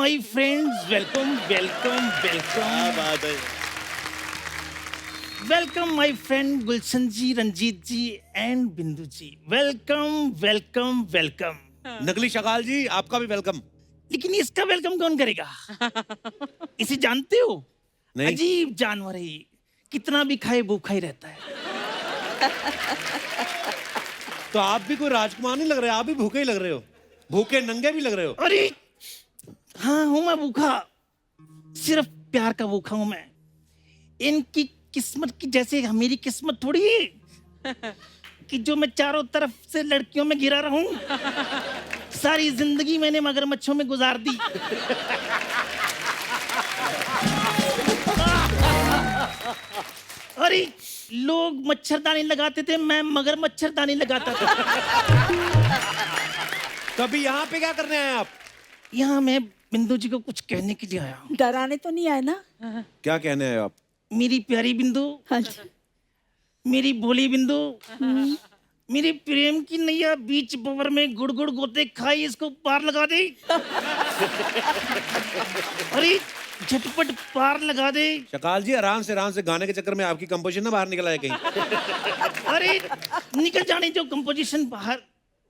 My friends, welcome welcome क्या welcome बात है। Welcome my friend Gulshan ji, Ranjit ji and Bindu ji. Welcome welcome welcome. नकली शकाल जी, आपका भी वेलकम। लेकिन इसका वेलकम कौन करेगा? इसे जानते हो? नहीं। अजीब जानवर है ये, कितना भी खाए भूखा ही रहता है। तो आप भी कोई राजकुमार नहीं लग रहे, आप भी भूखे ही लग रहे हो, भूखे नंगे भी लग रहे हो। अरे हाँ हूं मैं भूखा, सिर्फ प्यार का भूखा हूं मैं। इनकी किस्मत की जैसे मेरी किस्मत थोड़ी है कि जो मैं चारों तरफ से लड़कियों में घिरा रहूं। सारी जिंदगी मैंने मगरमच्छों में गुजार दी। अरे लोग मच्छरदानी लगाते थे, मैं मगर मच्छरदानी लगाता था। कभी यहाँ पे क्या करने आए आप? यहाँ मैं बिंदु जी को कुछ कहने के लिए आया हूँ। डराने तो नहीं आए ना? क्या कहने आए आप? मेरी प्यारी बिंदु, हाँ जी। मेरी भोली बिंदु, मेरी प्रेम की नैया बीच बवर में गुड़ गुड़ गोते खाई, इसको पार लगा दे। अरे झटपट पार लगा दे। शकाल जी, आराम से गाने के चक्कर में आपकी कंपोजिशन ना बाहर निकल आए कहीं। अरे निकल जाने जो कंपोजिशन बाहर,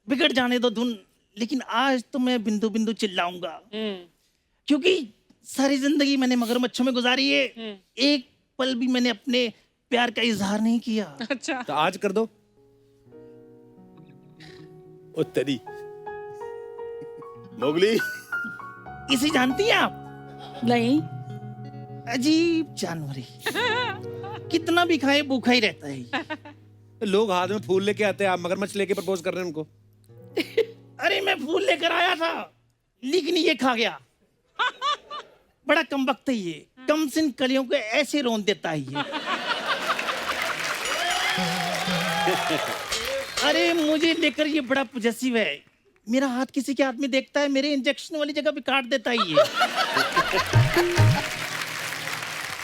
बिगड़ जाने दो धुन। लेकिन आज तो मैं बिंदु बिंदु चिल्लाऊंगा, क्योंकि सारी जिंदगी मैंने मगरमच्छों में गुजारी है। एक पल भी मैंने अपने प्यार का इजहार नहीं किया। अच्छा। तो आज कर दो। ओ तेरी मोगली। इसे जानती हैं आप? नहीं। अजीब जानवर है, कितना भी खाए भूखा ही रहता है। लोग हाथ में फूल लेके आते हैं, आप मगरमच्छ लेके प्रपोज कर रहे हैं उनको। अरे मैं फूल लेकर आया था, लेकिन ये खा गया। बड़ा कमबख्त है ये, कम सिन कलियों को ऐसे रोन देता है ये। अरे मुझे लेकर ये बड़ा पॉजेसिव है। मेरा हाथ किसी के हाथ में देखता है, मेरे इंजेक्शन वाली जगह पे काट देता है ये।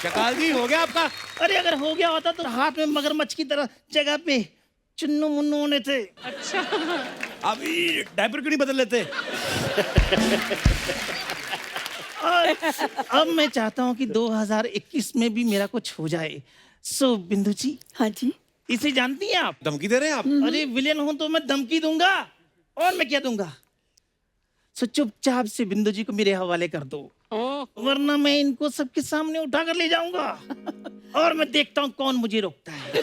शकाल जी, हो गया आपका? अरे अगर हो गया होता तो हाथ में मगरमच्छ की तरह जगह पे चुन्नू मुन्नू होने थे। अच्छा। अब डायपर क्यों नहीं बदल लेते? और अब मैं चाहता हूँ कि 2021 में भी मेरा कुछ हो जाए। सो बिंदु जी, हाँ जी। इसे जानती हैं आप? धमकी दे रहे हैं आप? अरे विलेन हूं तो मैं धमकी दूंगा, और मैं क्या दूंगा। सो चुपचाप से बिंदु जी को मेरे हवाले कर दो, वरना मैं इनको सबके सामने उठा कर ले जाऊंगा और मैं देखता हूं कौन मुझे रोकता है।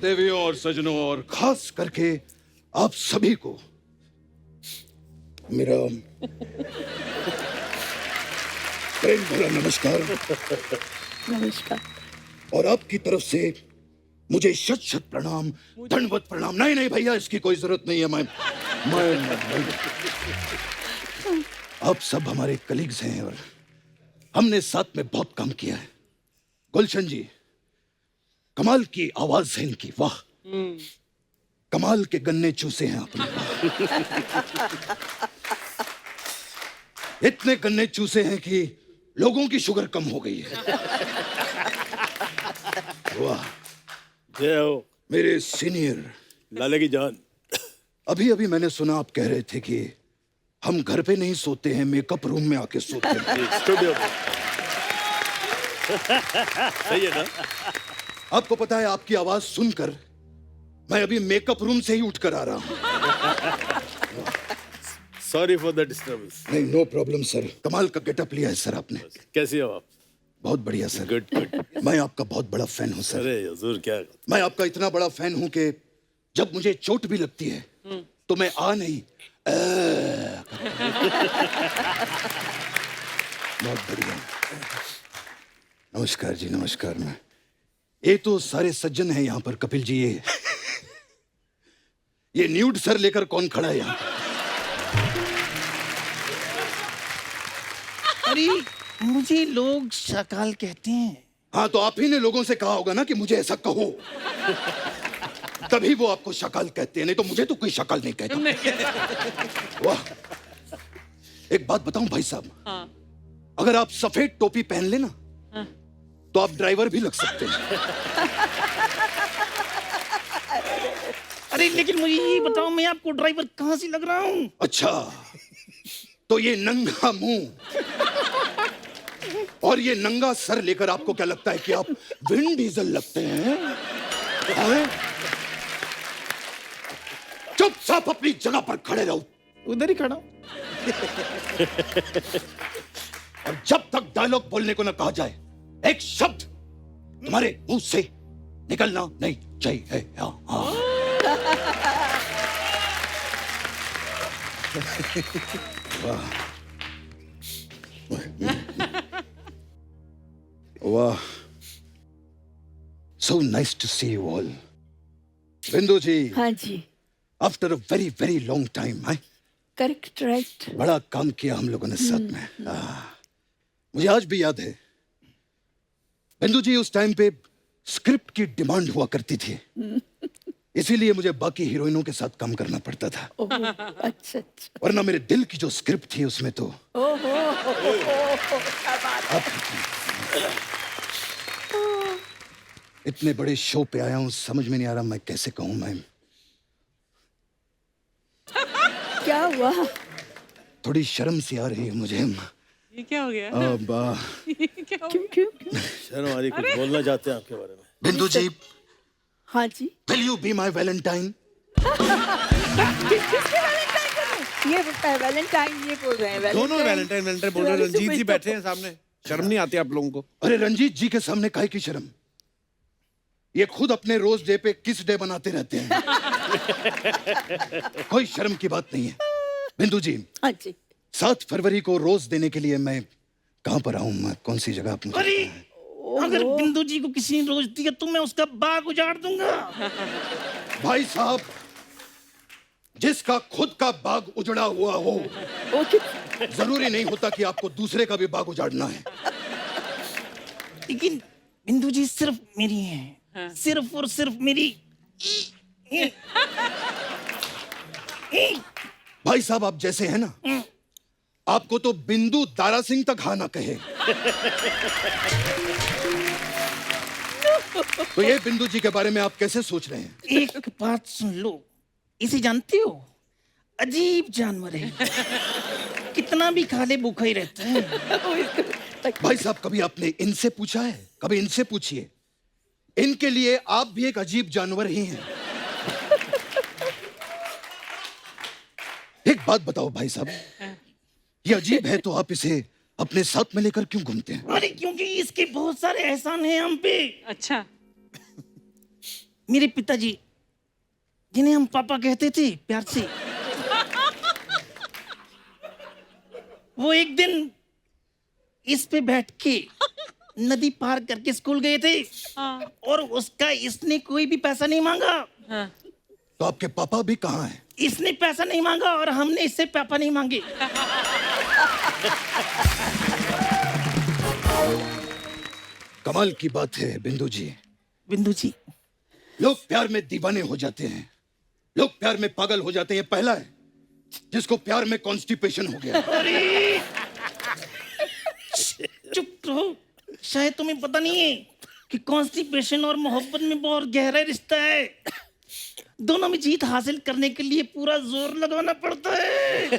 देवियों और सजनों और खास करके आप सभी को मेरा प्रेम भरा नमस्कार। नमस्कार। और आपकी तरफ से मुझे शत शत प्रणाम, दंडवत प्रणाम। नहीं नहीं भैया, इसकी कोई जरूरत नहीं है। मैं आप सब हमारे कलीग्स हैं और हमने साथ में बहुत काम किया है। गुलशन जी, कमाल की आवाज है इनकी, वाह। कमाल के गन्ने चूसे हैं आपने, इतने गन्ने चूसे हैं कि लोगों की शुगर कम हो गई है। वाह। जय हो मेरे सीनियर लाले की जान। अभी अभी मैंने सुना आप कह रहे थे कि हम घर पे नहीं सोते हैं, मेकअप रूम में आके सोते हैं। स्टूडियो। सही है ना? आपको पता है, आपकी आवाज सुनकर मैं अभी मेकअप रूम से ही उठकर आ रहा हूं। Sorry for the disturbance. नहीं, नो प्रॉब्लम सर। कमाल का गेटअप लिया है सर आपने। कैसे हो आप? बहुत बढ़िया सर। Good good. मैं आपका बहुत बड़ा फैन हूं सर। अरे हुजूर, क्या? मैं आपका इतना बड़ा फैन हूं कि जब मुझे चोट भी लगती है तो मैं आ नहीं बहुत बढ़िया। नमस्कार जी, नमस्कार। मैं ये तो सारे सज्जन हैं यहाँ पर कपिल जी। ये न्यूड सर लेकर कौन खड़ा है यहाँ? अरे मुझे लोग शाकाल कहते हैं। हाँ, तो आप ही ने लोगों से कहा होगा ना कि मुझे ऐसा कहो, तभी वो आपको शकाल कहते हैं, नहीं तो मुझे तो कोई शकाल नहीं कहता। वाह, एक बात बताऊं भाई साहब, हाँ। अगर आप सफेद टोपी पहन लेना तो आप ड्राइवर भी लग सकते हैं। अरे लेकिन मुझे ये बताओ, मैं आपको ड्राइवर कहाँ से लग रहा हूँ? अच्छा, तो ये नंगा मुंह और ये नंगा सर लेकर आपको क्या लगता है कि आप विन डीजल लगते हैं? हैं? चुपचाप अपनी जगह पर खड़े रहो। उधर ही खड़ा हूं। और जब तक डायलॉग बोलने को न कहा जाए, एक शब्द तुम्हारे मुंह से निकलना नहीं चाहिए। हाँ। वाह, so nice to see you all. Bindu ji, हाँ जी, after a very very long time, है करेक्ट, राइट। बड़ा काम किया हम लोगों ने साथ में। मुझे आज भी याद है बिंदु जी, उस टाइम पे स्क्रिप्ट की डिमांड हुआ करती थी, इसीलिए मुझे बाकी हीरोइनों के साथ काम करना पड़ता था। अच्छा अच्छा। वरना मेरे दिल की जो स्क्रिप्ट थी उसमें तो इतने बड़े शो पे आया हूं, समझ में नहीं आ रहा मैं कैसे कहूं। मैं क्या हुआ? थोड़ी शर्म सी आ रही है मुझे। ये क्या हो गया? अब ये क्या हो क्यों क्यों? शर्म आ रही, कुछ बोलना चाहते हैं आपके बारे में? बिंदु जी, हाँ जी। Will you be my Valentine? किसके वैलेंटाइन कर रहे हैं? ये बोलता है वैलेंटाइन, ये बोल रहे हैं दोनों वैलेंटाइन। वैलेंटाइन बोल रहे हैं। रंजीत जी बैठे हैं सामने, शर्म नहीं आती आप लोगों को? अरे रंजीत जी के सामने काहे की शर्म? ये खुद अपने रोज डे पे किस डे बनाते रहते हैं। कोई शर्म की बात नहीं है। बिंदु जी, हाँ जी। 7 फरवरी को रोज देने के लिए मैं कहाँ पर आऊँ? मैं कौन सी जगह आप मुझे अरे बताएं। अगर बिंदु जी को किसी ने रोज दिया तो मैं उसका बाग उजाड़ दूंगा। भाई साहब, जिसका खुद का बाग उजड़ा हुआ हो, ओके। जरूरी नहीं होता कि आपको दूसरे का भी बाग उजाड़ना है। लेकिन बिंदु जी सिर्फ मेरी हैं, सिर्फ और सिर्फ मेरी। भाई साहब, आप जैसे हैं ना, आपको तो बिंदु दारा सिंह तक हाँ ना कहे। तो ये बिंदु जी के बारे में आप कैसे सोच रहे हैं? एक बात सुन लो, इसे जानते हो? अजीब जानवर है, कितना भी खा ले भूखा ही रहता है। भाई साहब, कभी आपने इनसे पूछा है? कभी इनसे पूछिए, इनके लिए आप भी एक अजीब जानवर ही हैं। एक बात बताओ भाई साहब, ये अजीब है तो आप इसे अपने साथ में लेकर क्यों घूमते हैं? अरे क्योंकि इसके बहुत सारे एहसान हैं हम पे। अच्छा। मेरे पिताजी, जिन्हें हम पापा कहते थे प्यार से, वो एक दिन इस पे बैठ के नदी पार करके स्कूल गए थे। हाँ। और उसका इसने कोई भी पैसा नहीं मांगा। हाँ। तो आपके पापा भी कहाँ हैं? इसने पैसा नहीं मांगा और हमने इससे पापा नहीं मांगे। कमाल की बात है बिंदु जी। बिंदु जी, लोग प्यार में दीवाने हो जाते हैं, लोग प्यार में पागल हो जाते हैं। पहला है जिसको प्यार में कॉन्स्टिपेशन हो गया। अरे चुप रहो, शायद तुम्हें पता नहीं है कि कॉन्स्टिपेशन और मोहब्बत में बहुत गहरा रिश्ता है। दोनों में जीत हासिल करने के लिए पूरा जोर लगाना पड़ता है।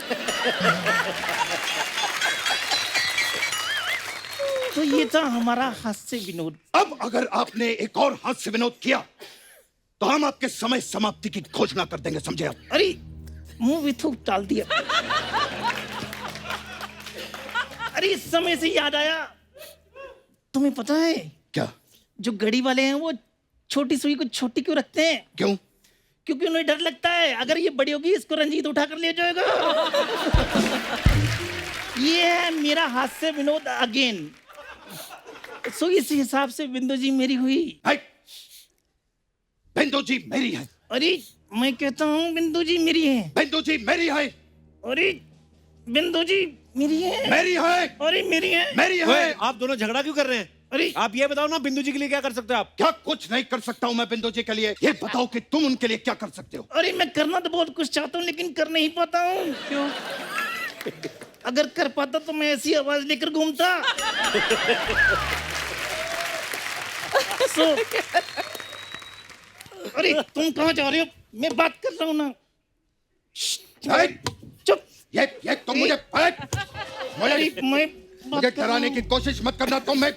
तो ये था हमारा हास्य विनोद। अब अगर आपने एक और हास्य विनोद किया तो हम आपके समय समाप्ति की घोषणा कर देंगे, समझे आप? अरे मुंह भी थूक डाल दिया। अरे इस समय से याद आया, तुम्हें पता है क्या? जो घड़ी वाले हैं वो छोटी सुई को छोटी क्यों रखते हैं? क्यों? क्योंकि उन्हें डर लगता है अगर ये बड़ी होगी इसको रंजीत उठा कर ले जाएगा। ये है मेरा हास्य विनोद अगेन। सो इस हिसाब से बिंदु जी मेरी हुई। भाई बिंदु जी मेरी है, अरे मैं कहता हूँ बिंदु जी मेरी है। बिंदु जी मेरी है, अरे बिंदु जी मेरी है। मेरी है, अरे मेरी है। मेरी ओए, है। आप दोनों झगड़ा क्यों कर रहे हैं? अरे आप ये बताओ ना, बिंदु जी के लिए क्या कर सकते हो आप? क्या कुछ नहीं कर सकता हूँ मैं बिंदु जी के लिए? ये बताओ कि तुम उनके लिए क्या कर सकते हो? अरे मैं करना तो बहुत कुछ चाहता हूँ लेकिन कर नहीं पाता हूँ। क्यों? अगर कर पाता तो मैं ऐसी आवाज लेकर घूमता। अरे तुम कहाँ जा रहे हो? मैं बात कर रहा हूँ ना। भाई चुप। ये तुम मुझे अरे मैं बात मुझे कर रहा डराने हूँ। की कोशिश मत करना तुम। मैं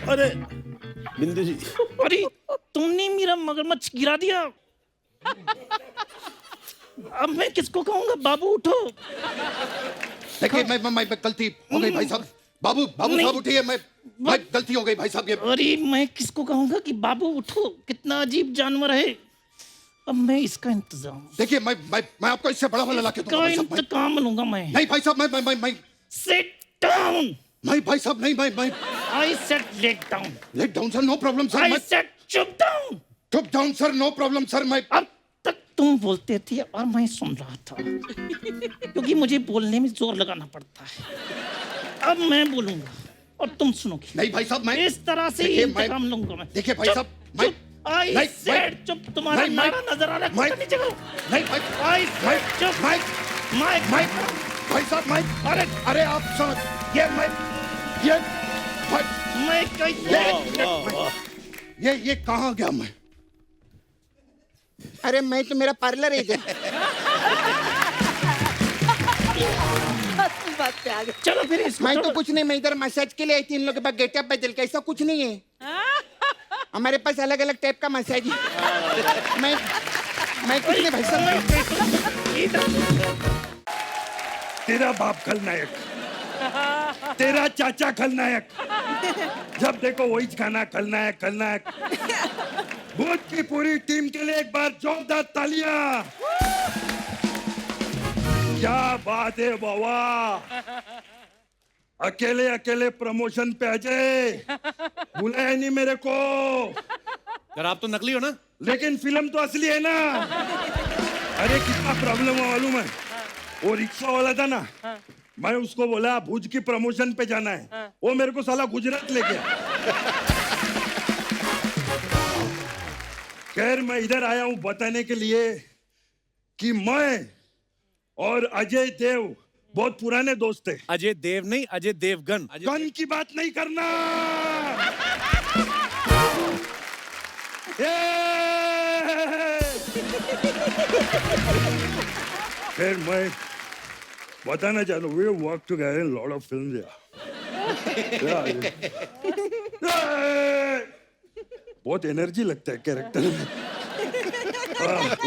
अरे बिंदु जी, अरे तुमने मेरा मगरमच्छ गिरा दिया। अब मैं किसको कहूँगा? बाबू उठो। देखिए मैं गलती हो गई भाई साहब। बाबू नहीं। साहब उठिए। मैं गलती हो गई भाई साहब। ये अरे मैं किसको कहूँगा कि बाबू उठो? कितना अजीब जानवर है। अब मैं इसका इंतजाम देखिए मैं आपको इससे बड़ा वाला लाके दूंगा का भाई साहब। इंतकाम लूंगा मैं। नहीं भाई साहब, मैं Sit down. नहीं भाई साहब, नहीं मैं I said let down. Let down sir, no problem sir. I मैं said चुप down. चुप down sir, no problem sir. मैं अब तक तुम बोलते थे और मैं सुन रहा था क्योंकि मुझे बोलने में जोर लगाना पड़ता है। अब मैं बोलूंगा और तुम सुनोगे। नहीं भाई साहब, मैं इस तरह से ही देखिए, इंतकाम लूंगा मैं। देखिए भाई चुप, साहब, मैं चुप। I नहीं, said चुप। तुम्हारा नहीं, नारा नजर आ रहा है। मैं- कुत्ते नीचे करो। नहीं भाई I said चुप। मैं मैं भाई साहब मैं अरे आप समझ ये भाई ये कहाँ गया मैं? अरे मैं तो मेरा पार्लर है इधर। असली बात पे आ गए। चलो फिर इसको मैं तो छोड़ो। कुछ नहीं, मैं इधर मसाज के लिए आई थी। इन लोगों के पास गेटअप बदल के ऐसा कुछ नहीं है। हमारे पास अलग अलग टाइप का मसाज है। मैं कुछ नहीं भाई साहब। तेरा बाप खलनायक, तेरा चाचा खलनायक, जब देखो वही खाना खलनायक खलनायक। भूत की पूरी टीम के लिए एक बार जोरदार तालियां। क्या बात है बाबा, अकेले अकेले प्रमोशन पे अजय बुलाया नहीं मेरे को। यार आप तो नकली हो ना? लेकिन फिल्म तो असली है ना। अरे कितना प्रॉब्लम है मालूम है? वो रिक्शा वाला था ना, मैं उसको बोला भुज की प्रमोशन पे जाना है, वो मेरे को साला गुजरात ले गया। खैर मैं इधर आया हूं बताने के लिए कि मैं और अजय देव बहुत पुराने दोस्त हैं। अजय देव नहीं, अजय देवगन। गन की बात नहीं करना। खैर मैं बताना चाहता हूँ, we work together in a lot of films. बहुत एनर्जी लगता है कैरेक्टर में।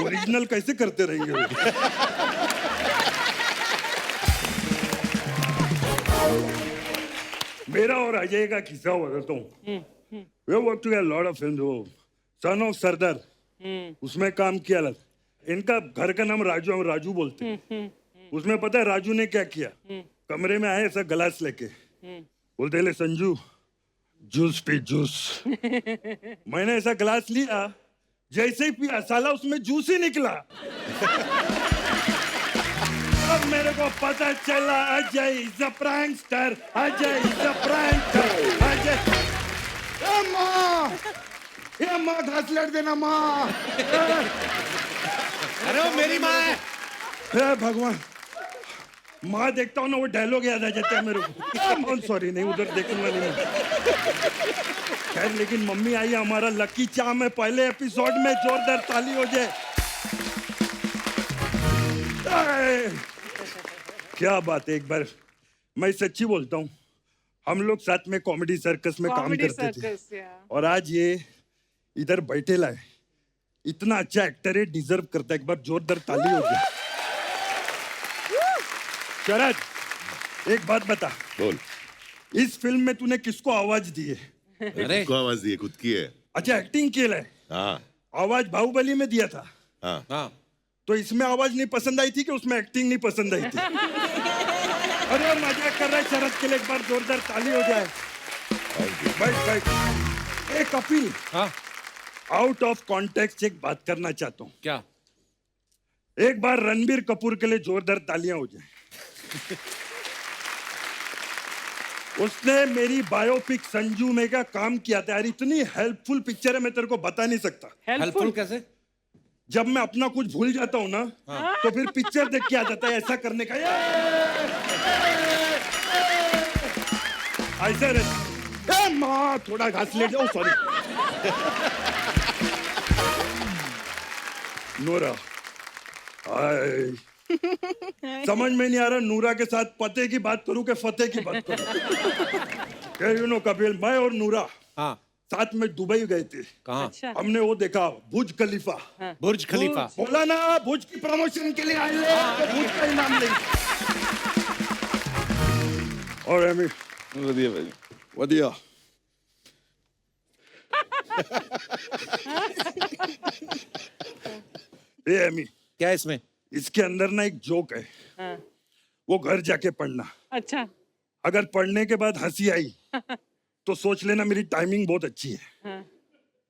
ओरिजिनल कैसे करते रहेंगे वो? मेरा और अजय का किस्सा बताता हूँ। We work together a lot of films. वो सन ऑफ सरदार उसमें काम किया था। इनका घर का नाम राजू, हम राजू बोलते हैं। उसमें पता है राजू ने क्या किया? कमरे में आए ऐसा गिलास लेके, बोलते ले संजू जूस पी जूस। मैंने ऐसा गिलास लिया, जैसे ही पिया साला उसमें जूस ही निकला। अब मेरे को पता चला Ajay is a prankster, Ajay is a prankster, Ajay. ये माँ घास लड़ देना माँ। अरे वो मेरी माँ है। हे भगवान, माँ देखता हूँ ना वो डायलॉग याद आ जाता है मेरे को। सॉरी नहीं, उधर देखूंगा नहीं। खैर लेकिन मम्मी आई, हमारा लकी चार्म है। पहले एपिसोड में जोरदार ताली हो जाए। क्या बात है। एक बार मैं सच्ची बोलता हूँ, हम लोग साथ में कॉमेडी सर्कस में काम कॉमेडी करते थे, सर्कस, या। और आज ये इधर बैठेला है। इतना अच्छा एक्टर है, डिजर्व करता है। एक बार जोरदार ताली हो जाए। शरद, एक बात बता, बोल। इस फिल्म में तूने किसको आवाज दी है? अरे को आवाज दी है, खुद की है। अच्छा, एक्टिंग केलं है। हाँ आवाज बाहुबली में दिया था, हाँ हाँ, तो इसमें आवाज नहीं पसंद आई थी कि उसमें एक्टिंग नहीं पसंद आई थी? अरे मजाक कर रहा है शरद के लिए, एक बार जोरदार ताली हो जाए। भाई एक कपिल, हाँ आउट ऑफ कॉन्टेक्स्ट एक बात करना चाहता हूँ। क्या? एक बार रणबीर कपूर के लिए जोरदार तालियां हो जाए। उसने मेरी बायोपिक संजू में क्या काम किया था यार, इतनी हेल्पफुल पिक्चर है, मैं तेरे को बता नहीं सकता। हेल्पफुल कैसे? जब मैं अपना कुछ भूल जाता हूँ ना, तो फिर पिक्चर देख के आ जाता है ऐसा करने का। ऐसे रे माँ, थोड़ा घास ले जाओ, सॉरी। नूरा, हाय। समझ में नहीं आ रहा नूरा के साथ पते की बात करूं कि फतेह की बात करूं। यू नो कपिल, मैं और नूरा हाँ साथ में दुबई गए थे। कहाँ? अच्छा। हमने वो देखा बुर्ज खलीफा। बुर्ज खलीफा। बोला ना बुर्ज की प्रमोशन के लिए आए हैं, तो बुर्ज का इनाम लेंगे। और एमी वधिया भाई, वधिया। ए एमी, क्या है इसमें? इसके अंदर ना एक जोक है, हाँ। वो घर जाके पढ़ना। अच्छा। अगर पढ़ने के बाद हंसी आई तो सोच लेना मेरी टाइमिंग बहुत अच्छी है, हाँ।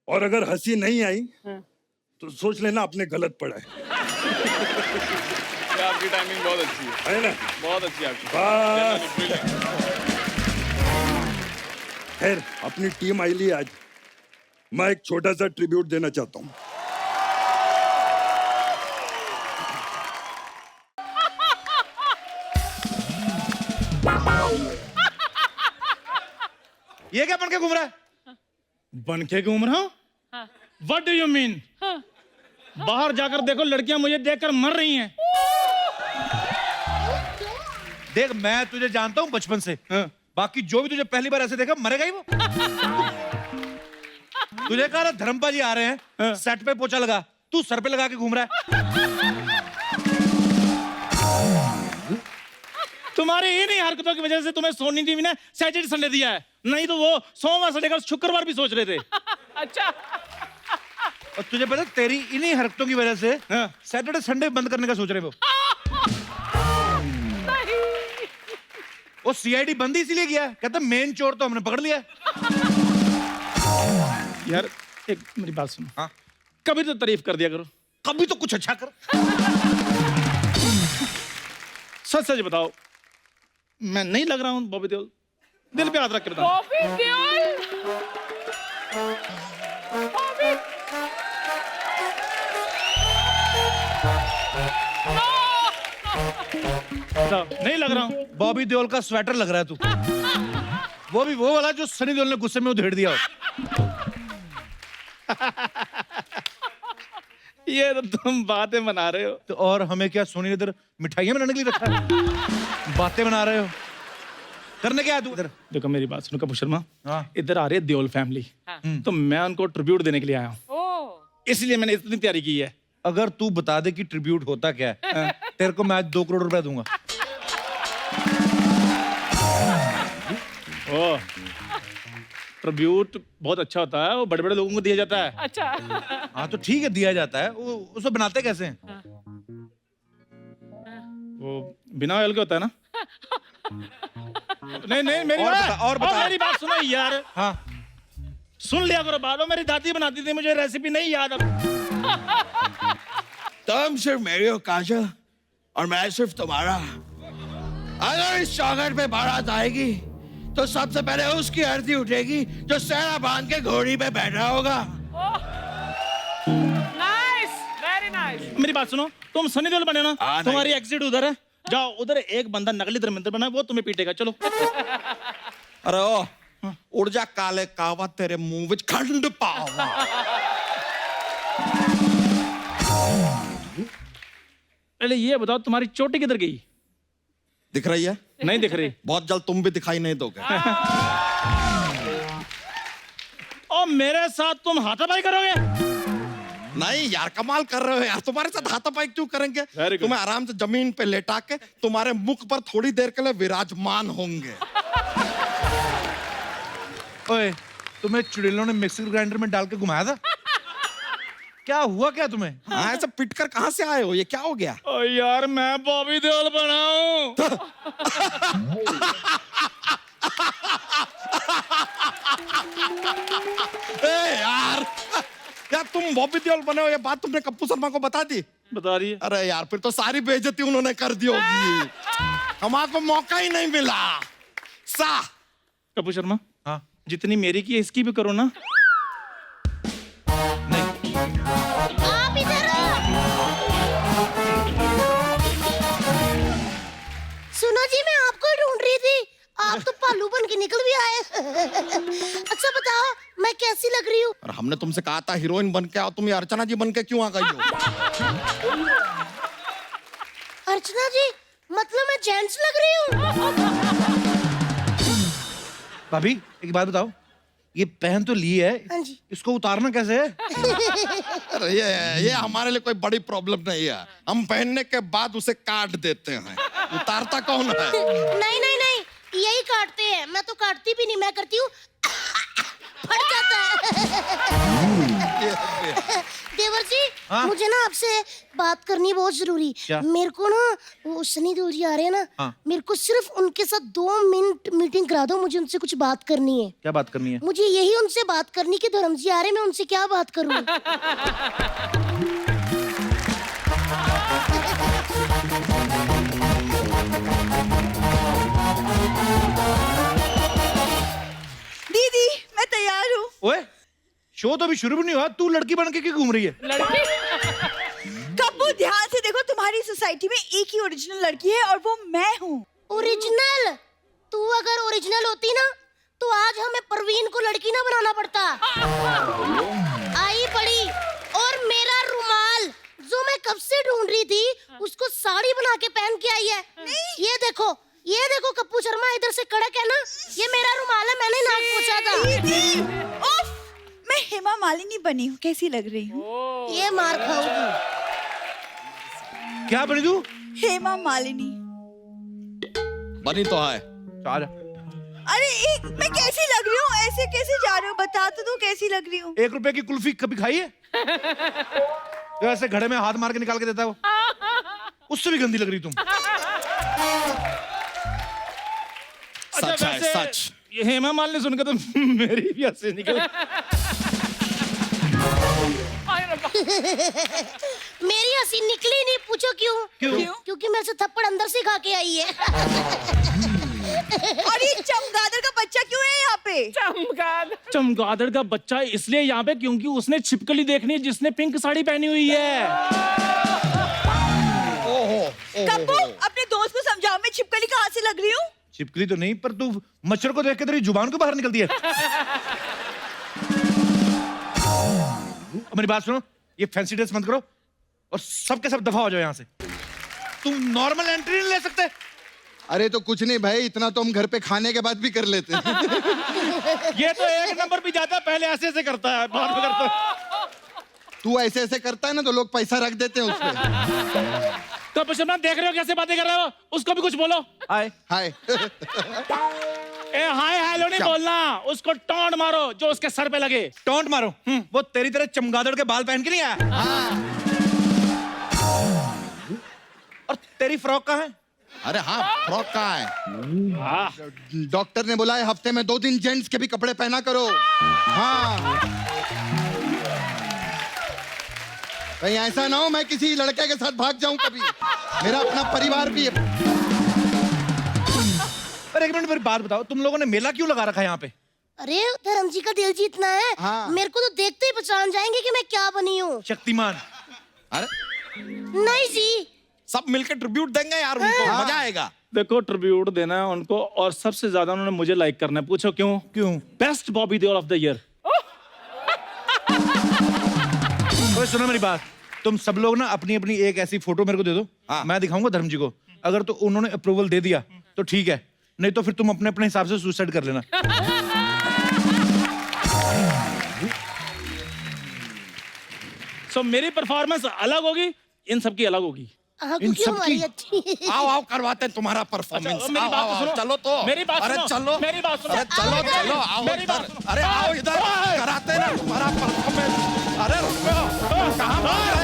और अगर हंसी नहीं आई हाँ। तो सोच लेना आपने गलत पढ़ा है। आपकी टाइमिंग बहुत अच्छी है ना? बहुत अच्छी है आपकी। बस खैर, अपनी टीम आई ली आज। मैं एक छोटा सा ट्रिब्यूट देना चाहता हूँ। ये क्या बन के घूम रहा है? बन के घूम रहा हूँ? What do you mean? बाहर जाकर देखो, लड़कियां मुझे देखकर मर रही हैं। देख, मैं तुझे जानता हूँ बचपन से। बाकी जो भी तुझे पहली बार ऐसे देखा मरेगा ही वो। तुझे कहा ना धर्मपा जी आ रहे हैं, सेट पे पोछा लगा, तू सर पे लगा के घूम रहा है। तुम्हारी इन्हीं हरकतों की वजह से तुम्हें सोनी टीवी ने सैटरडे संडे दिया है, नहीं तो वो सोमवार संडे का शुक्रवार भी सोच रहे थे। अच्छा। और तुझे पता, तेरी इन्हीं हरकतों की वजह से सैटरडे संडे बंद करने का सोच रहे वो। वो सीआईडी बंद ही इसीलिए किया है, कहता मेन चोर तो हमने पकड़ लिया है। यार एक मेरी बात सुनो। हाँ? कभी तो तारीफ कर दिया करो, कभी तो कुछ अच्छा कर। सच सच बताओ, मैं नहीं लग रहा हूँ बॉबी देओल? दिल पे हाथ रख के बताओ। बॉबी देओल? बॉबी? बताओ, नहीं लग रहा हूँ? बॉबी देओल का स्वेटर लग रहा है तू। वो भी वो वाला जो सनी देओल ने गुस्से में उधेड़ दिया हो। ये तो तुम बातें बना रहे हो। तो और हमें क्या, सोनी ने इधर मिठाइयां बनाने के लिए रखा है? बातें बना रहे हो, करने क्या है तू इधर? देखो मेरी बात सुनो कपूर शर्मा, हाँ। इधर आ रही है देओल फैमिली, तो मैं उनको ट्रिब्यूट देने के लिए आया हूँ, ओ। इसलिए मैंने इतनी तैयारी की है। अगर तू बता दे कि ट्रिब्यूट होता क्या है, तेरे को मैं आज 2 करोड़ रुपए दूंगा। ओ, ट्रिब्यूट बहुत अच्छा होता है, वो बड़े बड़े लोगों को दिया जाता है। अच्छा। हाँ तो ठीक है, दिया जाता है। वो उसको बनाते कैसे हैं? वो बिना ऑयल के होता है ना? नहीं नहीं, मेरी और बता। मेरी बात सुनो यार। हाँ, सुन लिया करो बात, मेरी दादी बनाती थी, मुझे रेसिपी नहीं याद अब। तुम सिर्फ मेरी हो काजल, और मैं सिर्फ तुम्हारा। अगर इस चौखट पे बारात आएगी तो सबसे पहले उसकी आरती उठेगी जो सहरा बांध के घोड़ी पे बैठा होगा। Nice, very nice. मेरी बात सुनो, तुम सनी देओल बने ना, नहीं। तुम्हारी एग्जिट उधर है, जाओ उधर एक बंदा नकली धर्मेंद्र बना है, वो तुम्हें पीटेगा, चलो। अरे ओ, उड़ जा काले कावा, तेरे मुंह विच खंड पावा। पहले ये बताओ, तुम्हारी चोटी किधर गई? दिख रही है? नहीं दिख रही। बहुत जल्द तुम भी दिखाई नहीं दोगे। और मेरे साथ तुम हाथापाई करोगे? नहीं यार, कमाल कर रहे हो यार, तुम्हारे साथ हाथापाई क्यों करेंगे? Very good. तुम्हें आराम से जमीन पे लेटा के तुम्हारे मुख पर थोड़ी देर के लिए विराजमान होंगे। ओए, तुम्हें चुड़ैलों ने मिक्सर ग्राइंडर में डाल के घुमाया था? क्या हुआ क्या तुम्हें? हाँ ऐसा पिट कर कहाँ से आए हो? ये क्या हो गया? ओ यार मैं बॉबी देओल बनाऊं। यार तुम बॉबी देओल बने हो, ये बात तुमने कप्पू शर्मा को बता दी? बता रही है। अरे यार फिर तो सारी बेइज्जती उन्होंने कर दी होगी। हमारे को मौका ही नहीं मिला। कपूर शर्मा, हाँ जितनी मेरी की है इसकी भी करो ना। नहीं, आप इधर सुनो जी, मैं आपको ढूंढ रही थी। आप तो पालू बन के निकल भी आए। अच्छा बताओ मैं कैसी लग रही हूँ? और हमने तुमसे कहा था हीरोइन बन के आओ, तुम ये अर्चना जी बन के क्यों आ गई हो? अर्चना जी मतलब मैं जेंट्स लग रही हूँ? भाभी एक बात बताओ, ये पहन तो ली है, हाँ जी। इसको उतारना कैसे है? अरे ये हमारे लिए कोई बड़ी प्रॉब्लम नहीं है। हम पहनने के बाद उसे काट देते हैं। उतारता कौन है? नहीं नहीं नहीं, यही काटते हैं। मैं तो काटती भी नहीं, मैं करती हूँ फट जाता है। देवर जी हाँ? मुझे ना आपसे बात करनी बहुत जरूरी। क्या? मेरे को ना वो सनी देओल जी आ रहे हैं ना, हाँ। मेरे को सिर्फ उनके साथ 2 मिनट मीटिंग करा दो। मुझे उनसे कुछ बात करनी है। क्या बात करनी है? मुझे यही उनसे बात करनी कि धर्म जी आ रहे हैं, मैं उनसे क्या बात करूं? दीदी मैं तैयार हूँ। ओए शो तो अभी शुरू भी नहीं हुआ, तू लड़की बन के क्यों घूम रही है? कप्पू ध्यान से देखो, तुम्हारी सोसाइटी में एक ही ओरिजिनल लड़की है और वो मैं हूँ। ओरिजिनल? तू अगर ओरिजिनल होती ना तो आज हमें परवीन को लड़की ना बनाना पड़ता। आई बड़ी, और मेरा रुमाल जो मैं कब से ढूंढ रही थी उसको साड़ी बना के पहन के आई है। ये देखो कप्पू शर्मा, इधर से कड़क है ना, ये मेरा रुमाल है, मैंने नाक पोंछा था। उफ, मैं हेमा मालिनी बनी हूँ, कैसी लग रही हूँ? ये मार खाओगी। क्या बनी तू? हेमा मालिनी। बनी तो है। चल अरे मैं कैसी लग रही हूँ? ऐसे कैसे जा रहे हो? बता तो दो कैसी लग रही हूँ। 1 रुपए की कुल्फी कभी खाई है? तो ऐसे घड़े में हाथ मार के निकाल के देता है वो, उससे भी गंदी लग रही तुम। सच है वैसे सच। ये हेमा मालिनी सुनकर तो मेरी भी हंसी निकल। मेरी हंसी निकली नहीं, पूछो क्यों? क्योंकि मेरे से थप्पड़ अंदर से खा के आई है। और ये चमगादड़ का बच्चा क्यों है यहाँ पे? चमगादड़ का बच्चा इसलिए यहाँ पे क्योंकि उसने छिपकली देखनी है जिसने पिंक साड़ी पहनी हुई है। कप्पू अपने दोस्त को समझाओ, मैं छिपकली कहाँ से लग रही हूँ? छिपकली तो नहीं, पर तू मच्छर को देख के तेरी जुबान को बाहर निकलती है। अब मेरी बात सुनो, ये फैंसी ड्रेस बंद करो और सबके सब दफा हो जाओ यहाँ से। तुम नॉर्मल एंट्री नहीं ले सकते? अरे तो कुछ नहीं भाई, इतना तो हम घर पे खाने के बाद भी कर लेते हैं। ये तो 1 नंबर भी जाता है, पहले ऐसे ऐसे करता है, बाद में करता है। तू ऐसे ऐसे करता है ना तो लोग पैसा रख देते हैं उसपे। तो पशुना देख रहे हो कैसे बातें कर रहे हो? उसको भी कुछ बोलो। हाय हाय। ए हाय हेलो नहीं बोलना, उसको टोंट मारो जो उसके सर पे लगे। टोंट मारो? वो तेरी तरह चमगादड़ के बाल पहन के नहीं आया। और तेरी फ्रॉक कहाँ है? अरे हाँ फ्रॉक कहाँ है? डॉक्टर ने बोला है हफ्ते में 2 दिन जेंट्स के भी कपड़े पहना करो। हाँ कहीं ऐसा ना हो मैं किसी लड़के के साथ भाग जाऊं कभी, मेरा अपना परिवार भी है। पर 1 मिनट मेरी बात बताओ, तुम लोगों ने मेला क्यों लगा रखा है यहाँ पे? अरे धर्म जी का दिल जीतना है। हाँ। मेरे को तो देखते ही पहचान जाएंगे कि मैं क्या बनी हूँ। शक्तिमान। अरे नहीं जी, सब मिलकर ट्रिब्यूट देंगे यार उनको, मजा आएगा। देखो ट्रिब्यूट देना है उनको, और सबसे ज्यादा उन्होंने मुझे लाइक करना है। पूछो क्यों? क्यों? Best Bobby Deol of the year. सुनो मेरी बात, तुम सब लोग ना अपनी अपनी एक ऐसी फोटो मेरे को दे दो। हाँ। मैं दिखाऊंगा धर्म जी को, अगर तो उन्होंने अप्रूवल दे दिया तो ठीक है, नहीं तो फिर तुम अपने अपने हिसाब से सुसाइड कर लेना। सो मेरी परफॉर्मेंस अलग होगी, इन सबकी अलग होगी। हाँ, इन क्योंकि सब हमारी की- अच्छी। आओ आओ करवाते हैं तुम्हारा परफॉर्मेंस। अच्छा, मेरी बात तो सुनो। चलो तो मेरी बात अरे सुनो। चलो मेरी बात सुनो। अरे चलो चलो आओ मेरी इधर। बात सुनो। अरे आओ इधर, कराते हैं ना तुम्हारा परफॉर्मेंस। अरे रुको हाँ,